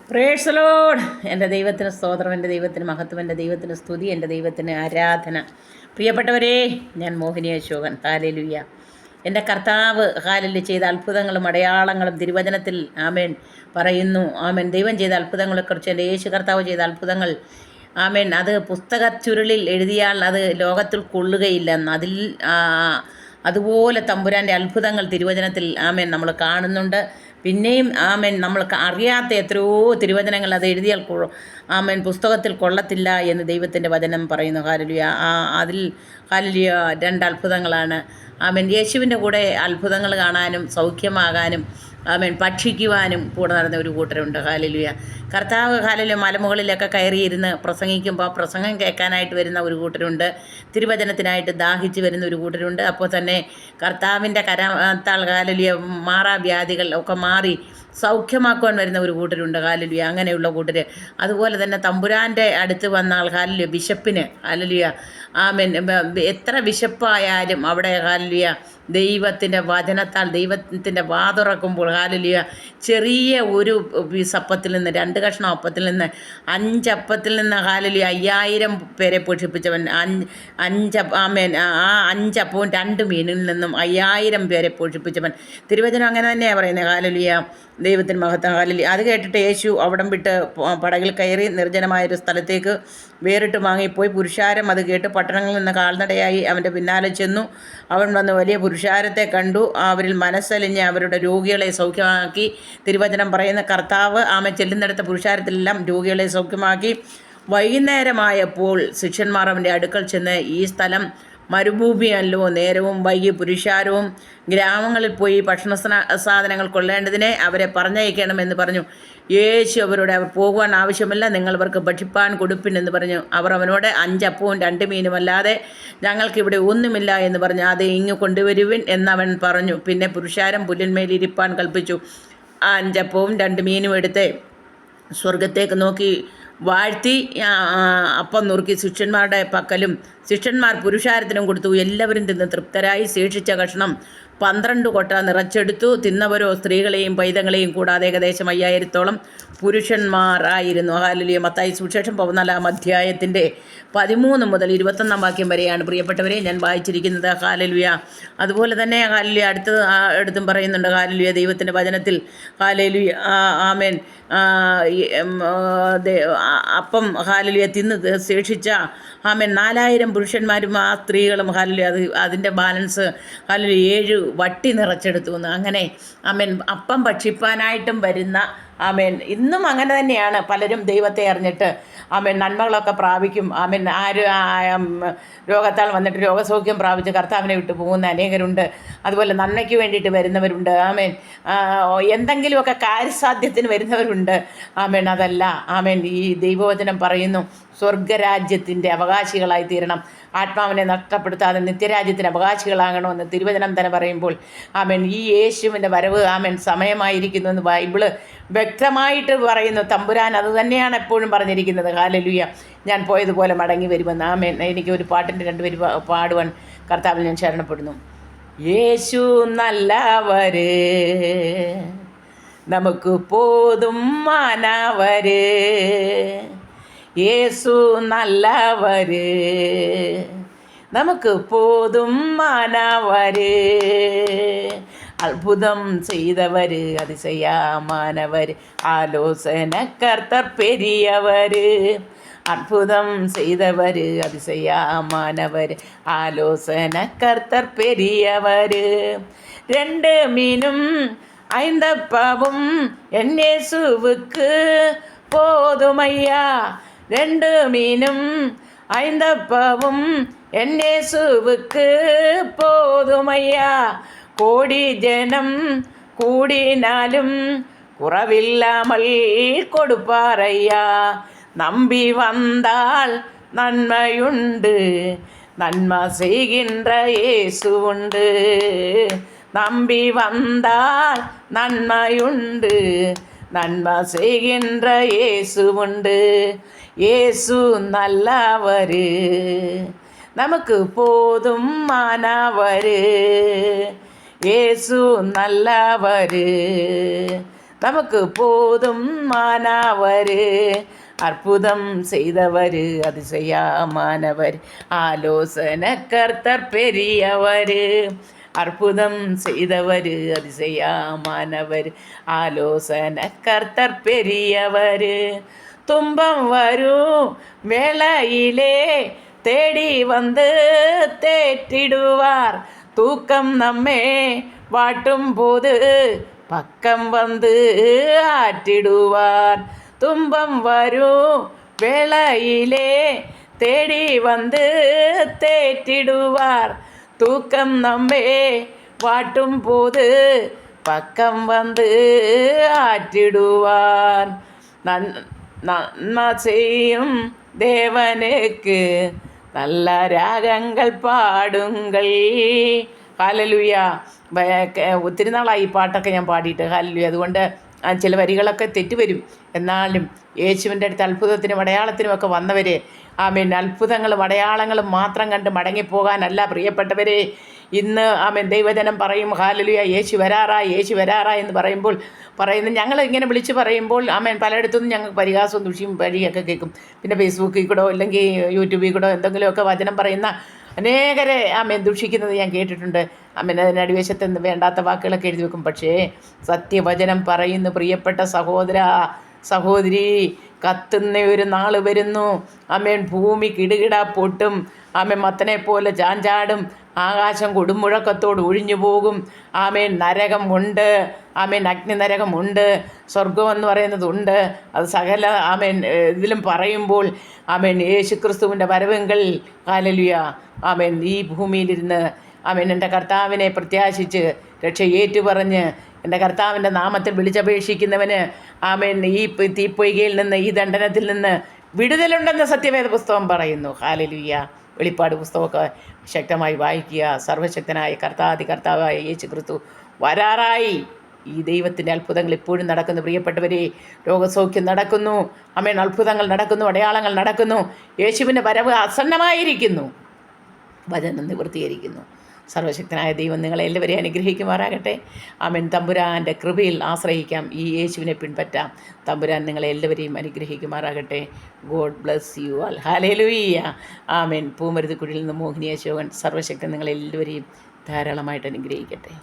Praise the Lord. എൻ്റെ ദൈവത്തിന് സ്തോത്രം, എൻ്റെ ദൈവത്തിന് മഹത്വം, എൻ്റെ ദൈവത്തിന് സ്തുതി, എൻ്റെ ദൈവത്തിന് ആരാധന. പ്രിയപ്പെട്ടവരെ, ഞാൻ മോഹിനി അശോകൻ. ഹല്ലേലൂയ. എൻ്റെ കർത്താവ് ഹാലിൽ ചെയ്ത അത്ഭുതങ്ങളും അടയാളങ്ങളും തിരുവചനത്തിൽ ആമേൻ പറയുന്നു. ആമേൻ. ദൈവം ചെയ്ത അത്ഭുതങ്ങളെക്കുറിച്ച്, എൻ്റെ യേശു കർത്താവ് ചെയ്ത അത്ഭുതങ്ങൾ ആമേൻ അത് പുസ്തകച്ചുരുളിൽ എഴുതിയാൽ അത് ലോകത്തിൽ കൊള്ളുകയില്ലെന്ന്. അതുപോലെ തമ്പുരാൻ്റെ അത്ഭുതങ്ങൾ തിരുവചനത്തിൽ ആമേൻ നമ്മൾ കാണുന്നുണ്ട്. പിന്നെയും ആമേൻ നമ്മൾക്ക് അറിയാത്ത എത്രയോ തിരുവചനങ്ങൾ അത് എഴുതിയാൽ ആമേൻ പുസ്തകത്തിൽ കൊള്ളത്തില്ല എന്ന് ദൈവത്തിൻ്റെ വചനം പറയുന്നു. ഹല്ലേലൂയ. അതിൽ ഹല്ലേലൂയ 2 അത്ഭുതങ്ങളാണ്. ആമേൻ. യേശുവിൻ്റെ കൂടെ അത്ഭുതങ്ങൾ കാണാനും സൗഖ്യമാകാനും ആമേൻ ഭക്ഷിക്കുവാനും കൂടെ നടന്ന ഒരു കൂട്ടരുണ്ട്. ഹല്ലേലൂയ. കർത്താവ് ഹല്ലേലൂയ മലമുകളിലൊക്കെ കയറിയിരുന്ന് പ്രസംഗിക്കുമ്പോൾ പ്രസംഗം കേൾക്കാനായിട്ട് വരുന്ന ഒരു കൂട്ടരുണ്ട്. തിരുവചനത്തിനായിട്ട് ദാഹിച്ച് വരുന്ന ഒരു കൂട്ടരുണ്ട്. അപ്പോൾ തന്നെ കർത്താവിൻ്റെ കരത്താൽ ഹല്ലേലൂയ മാറാവ്യാധികൾ ഒക്കെ മാറി സൗഖ്യമാക്കുവാൻ വരുന്ന ഒരു കൂട്ടരുണ്ട്. ഹല്ലേലൂയ. അങ്ങനെയുള്ള കൂട്ടർ. അതുപോലെ തന്നെ തമ്പുരാൻ്റെ അടുത്ത് വന്നാൽ ഹല്ലേലൂയ വിശപ്പിന് ഹല്ലേലൂയ ആമേൻ എത്ര വിശപ്പായാലും അവിടെ ഹല്ലേലൂയ ദൈവത്തിൻ്റെ വചനത്താൽ ദൈവത്തിൻ്റെ വാതുറക്കുമ്പോൾ ഹല്ലേലൂയ ചെറിയ ഒരു അപ്പത്തിൽ നിന്ന് 2 കഷ്ണം അപ്പത്തിൽ നിന്ന് 5 അപ്പത്തിൽ നിന്ന് ഹല്ലേലൂയ 5000 പേരെ പോഷിപ്പിച്ചവൻ. 5 ആമേൻ ആ 5 അപ്പവും 2 മീനിൽ നിന്നും 5000 പേരെ പോഷിപ്പിച്ചവൻ. തിരുവചനം അങ്ങനെ തന്നെയാണ് പറയുന്നത്. ഹല്ലേലൂയ. ദൈവത്തിന് മഹത്വം. ഹല്ലേലൂയ. അത് കേട്ടിട്ട് യേശു അവിടം വിട്ട് പടകിൽ കയറി നിർജ്ജനമായൊരു സ്ഥലത്തേക്ക് വേറിട്ട് വാങ്ങിപ്പോയി. പുരുഷാരം അത് കേട്ട് പട്ടണങ്ങളിൽ നിന്ന് കാൽനടയായി അവൻ്റെ പിന്നാലെ ചെന്നു. അവൻ വന്ന് വലിയ പുരുഷാരത്തെ കണ്ടു. അവരിൽ മനസ്സലിഞ്ഞ് അവരുടെ രോഗികളെ സൗഖ്യമാക്കി. തിരുവചനം പറയുന്ന കർത്താവ് ആമ ചെല്ലുന്നിടത്ത പുരുഷാരത്തിലെല്ലാം രോഗികളെ സൗഖ്യമാക്കി. വൈകുന്നേരമായപ്പോൾ ശിഷ്യന്മാർ അവൻ്റെ അടുക്കൽ ചെന്ന്, ഈ സ്ഥലം മരുഭൂമിയല്ലോ, നേരവും വൈകി പുരുഷാരവും ഗ്രാമങ്ങളിൽ പോയി ഭക്ഷണ സാധനങ്ങൾ കൊള്ളേണ്ടതിനെ അവരെ പറഞ്ഞയക്കണമെന്ന് പറഞ്ഞു. യേശു അവരോട്, അവർ പോകുവാൻ ആവശ്യമില്ല, നിങ്ങൾ ഇവർക്ക് ഭക്ഷിപ്പാൻ കൊടുപ്പിൻ എന്ന് പറഞ്ഞു. അവർ അവനോട് 5 അപ്പവും 2 മീനുമല്ലാതെ ഞങ്ങൾക്കിവിടെ ഒന്നുമില്ല എന്ന് പറഞ്ഞു. അത് ഇങ്ങ് കൊണ്ടുവരുവിൻ എന്നവൻ പറഞ്ഞു. പിന്നെ പുരുഷാരം പുല്ലിന്മേലിരിപ്പാൻ കൽപ്പിച്ചു. 5 അപ്പവും 2 മീനും എടുത്ത് സ്വർഗത്തേക്ക് നോക്കി വാഴ്ത്തി അപ്പം നുറുക്കി ശിഷ്യന്മാരുടെ പക്കലും ശിഷ്യന്മാർ പുരുഷാരത്തിനും കൊടുത്തു. എല്ലാവരും തിന്ന് തൃപ്തരായി. ശേഷിച്ച കഷ്ണം 12 കൊട്ട നിറച്ചെടുത്തു. തിന്നവരോ സ്ത്രീകളെയും പൈതങ്ങളെയും കൂടാതെ ഏകദേശം 5000-ഓളം പുരുഷന്മാർ ആയിരുന്നു. ഹല്ലേലൂയ. മത്തായി സുവിശേഷം 14-ാം അധ്യായത്തിൻ്റെ 13 മുതൽ 21 വാക്യം വരെയാണ് പ്രിയപ്പെട്ടവരെ ഞാൻ വായിച്ചിരിക്കുന്നത്. ഹല്ലേലൂയ. അതുപോലെ തന്നെ ഹല്ലേലൂയ അടുത്തും പറയുന്നുണ്ട്. ഹല്ലേലൂയ. ദൈവത്തിൻ്റെ വചനത്തിൽ ഹല്ലേലൂയ ആമേൻ അപ്പം ഹല്ലേലൂയ തിന്ന് ശേഷിച്ച ആമേൻ 4000 പുരുഷന്മാരും ആ സ്ത്രീകളും ഹല്ലേലൂയ അതിൻ്റെ ബാലൻസ് ഹല്ലേലൂയ 7 വട്ടി നിറച്ചെടുത്തു എന്ന്. അങ്ങനെ ആമേൻ അപ്പം ഭക്ഷിപ്പാനായിട്ടും വരുന്ന ആമേൻ ഇന്നും അങ്ങനെ തന്നെയാണ്. പലരും ദൈവത്തെ അറിഞ്ഞിട്ട് ആമേൻ നന്മകളൊക്കെ പ്രാപിക്കും. ആമേൻ രോഗത്താൽ വന്നിട്ട് രോഗസൗഖ്യം പ്രാപിച്ച് കർത്താവിനെ വിട്ടു പോകുന്ന അനേകരുണ്ട്. അതുപോലെ നന്മയ്ക്ക് വേണ്ടിയിട്ട് വരുന്നവരുണ്ട്. ആമേൻ എന്തെങ്കിലുമൊക്കെ കാര്യസാധ്യത്തിന് വരുന്നവരുണ്ട്. ആമേൻ അതല്ല ആമേൻ ഈ ദൈവവചനം പറയുന്നു, സ്വർഗരാജ്യത്തിൻ്റെ അവകാശികളായി തീരണം. ആത്മാവിനെ നഷ്ടപ്പെടുത്താതെ നിത്യരാജ്യത്തിന് അവകാശികളാകണമെന്ന് തിരുവചനം തന്നെ പറയുമ്പോൾ ആമേൻ ഈ യേശുവിൻ്റെ വരവ് ആമേൻ സമയമായിരിക്കുന്നു എന്ന് ബൈബിള് വ്യക്തമായിട്ട് പറയുന്നു. തമ്പുരാൻ അത് തന്നെയാണ് എപ്പോഴും പറഞ്ഞിരിക്കുന്നത്. ഹല്ലേലൂയ. ഞാൻ പോയതുപോലെ മടങ്ങി വരുമെന്ന്. ആമേൻ. എനിക്ക് ഒരു പാട്ടിൻ്റെ 2 വരി പാടുവാൻ കർത്താവിൽ ഞാൻ ശരണപ്പെടുന്നു. യേശു നല്ലവര്, നമുക്ക് പോതും മാനവര്. യേശു നല്ലവര്, നമുക്ക് പോതും മാനവര്. അത്ഭുതം ചെയ്തവര്, അതിശയമാനവര്, ആലോചനക്കർത്തർ പെരിയവര്. അത്ഭുതം ചെയ്തവര്, അതിശയമാനവര്, ആലോചനക്കർത്തർ പെരിയവര്. 2 മീനും 5 അപ്പവും എൻ യേശുവുക്ക് போதுமையா. 2 மீனும் 5 அப்பவும் என் இயேசுவுக்கு போதுமையா. கோடி ஜனம் கூடினாலும் குறவில்லாமல் கொடுப்பாரையா. நம்பி வந்தால் நன்மையுண்டு, நன்மை செய்கின்ற இயேசு உண்டு. நம்பி வந்தால் நன்மையுண்டு, நன்மை செய்கின்ற இயேசு உண்டு. இயேசு நல்லவரு, நமக்கு போதும் மானவரு. இயேசு நல்லவரு, நமக்கு போதும் மானவர். அற்புதம் செய்தவர் அதிசயமானவர், ஆலோசனை கர்த்தர் பெரியவர். அற்புதம் செய்தவர் அதிசயமானவர், ஆலோசனை கர்த்தர் பெரியவர். துன்பம் வரும் வேளையிலே தேடி வந்து தேற்றிடுவார். தூக்கம் நம்மே வாட்டும் போது பக்கம் வந்து ஆற்றிடுவார். துன்பம் வரும் வேளையிலே தேடி வந்து தேற்றிடுவார். தூக்கம் நம்மே வாட்டும் போது பக்கம் வந்து ஆற்றிடுவார். நன்மை செய்யும் தேவனுக்கு நல்ல രാഗങ്ങൾ പാടുങ്ങൾ. ഹല്ലേലൂയ. ഒത്തിരി നാളായി ഈ പാട്ടൊക്കെ ഞാൻ പാടിയിട്ട്. ഹല്ലേലൂയ. അതുകൊണ്ട് ചില വരികളൊക്കെ തെറ്റുവരും. എന്നാലും യേശുവിൻ്റെ അടുത്ത് അത്ഭുതത്തിനും അടയാളത്തിനുമൊക്കെ വന്നവരെ, ആമേൻ, അത്ഭുതങ്ങളും അടയാളങ്ങളും മാത്രം കണ്ട് മടങ്ങിപ്പോകാനല്ല പ്രിയപ്പെട്ടവരെ. ഇന്ന് ആമേൻ ദൈവജനം പറയും ഹല്ലേലൂയ, യേശു വരാറായി, യേശു വരാറായി എന്ന് പറയുന്നു. ഞങ്ങൾ ഇങ്ങനെ വിളിച്ച് പറയുമ്പോൾ ആമേൻ പലയിടത്തുനിന്നും ഞങ്ങൾക്ക് പരിഹാസവും ദുഷിയും വഴിയൊക്കെ കേൾക്കും. പിന്നെ ഫേസ്ബുക്കിൽ കൂടോ അല്ലെങ്കിൽ യൂട്യൂബിൽ കൂടോ എന്തെങ്കിലുമൊക്കെ വചനം പറയുന്ന അനേകരെ ആമേൻ ദുഷിക്കുന്നത് ഞാൻ കേട്ടിട്ടുണ്ട്. ആമേൻ അതിനടിവശത്ത് വേണ്ടാത്ത വാക്കുകളൊക്കെ എഴുതി വെക്കും. പക്ഷേ സത്യവചനം പറയുന്നു പ്രിയപ്പെട്ട സഹോദര സഹോദരി, കത്തുന്ന ഒരു നാൾ വരുന്നു. ആമേൻ ഭൂമി കിടുകിട പൊട്ടും. ആമേൻ മത്തനെ പോലെ ചാഞ്ചാടും. ആകാശം കൊടുമുഴക്കത്തോട് ഒഴിഞ്ഞു പോകും. ആമേൻ നരകം ഉണ്ട്. ആമേൻ അഗ്നി നരകമുണ്ട്. സ്വർഗം എന്ന് പറയുന്നതുണ്ട്. അത് സകല ആമേൻ ഇതിലും പറയുമ്പോൾ ആമേൻ യേശുക്രിസ്തുവിൻ്റെ വരവെങ്കിൽ ഹല്ലേലൂയ, ആമേൻ ഈ ഭൂമിയിലിരുന്ന് ആമേൻ എൻ്റെ കർത്താവിനെ പ്രത്യാശിച്ച് രക്ഷ ഏറ്റുപറഞ്ഞ് എൻ്റെ കർത്താവിൻ്റെ നാമത്തിൽ വിളിച്ചപേക്ഷിക്കുന്നവന് ആമേൻ ഈ തീപ്പൊയ്കയിൽ നിന്ന്, ഈ ദണ്ഡനത്തിൽ നിന്ന് വിടുതലുണ്ടെന്ന് സത്യവേദ പുസ്തകം പറയുന്നു. ഹല്ലേലൂയ. വെളിപ്പാട് പുസ്തകമൊക്കെ ശക്തമായി വായിക്കുക. സർവശക്തനായ കർത്താവായ യേശു ക്രിസ്തു വരാറായി. ഈ ദൈവത്തിൻ്റെ അത്ഭുതങ്ങൾ ഇപ്പോഴും നടക്കുന്നു പ്രിയപ്പെട്ടവരെ. രോഗസൗഖ്യം നടക്കുന്നു. ആമേൻ അത്ഭുതങ്ങൾ നടക്കുന്നു, അടയാളങ്ങൾ നടക്കുന്നു. യേശുവിൻ്റെ വരവ് ആസന്നമായിരിക്കുന്നു. വചനം നിവൃത്തീകരിക്കുന്നു. സർവശക്തനായ ദൈവം നിങ്ങളെ എല്ലാവരെയും അനുഗ്രഹിക്കുമാറാകട്ടെ. ആമേൻ. തമ്പുരാൻ്റെ കൃപയിൽ ആശ്രയിക്കാം. ഈ യേശുവിനെ പിൻപറ്റാം. തമ്പുരാൻ നിങ്ങളെ എല്ലാവരെയും അനുഗ്രഹിക്കുമാറാകട്ടെ. God bless you all. ഹല്ലേലൂയ. ആമേൻ. പൂമരുതുക്കുഴിയിൽ നിന്ന് മോഹിനി അശോകൻ. സർവശക്തൻ നിങ്ങളെല്ലാവരെയും ധാരാളമായിട്ട് അനുഗ്രഹിക്കട്ടെ.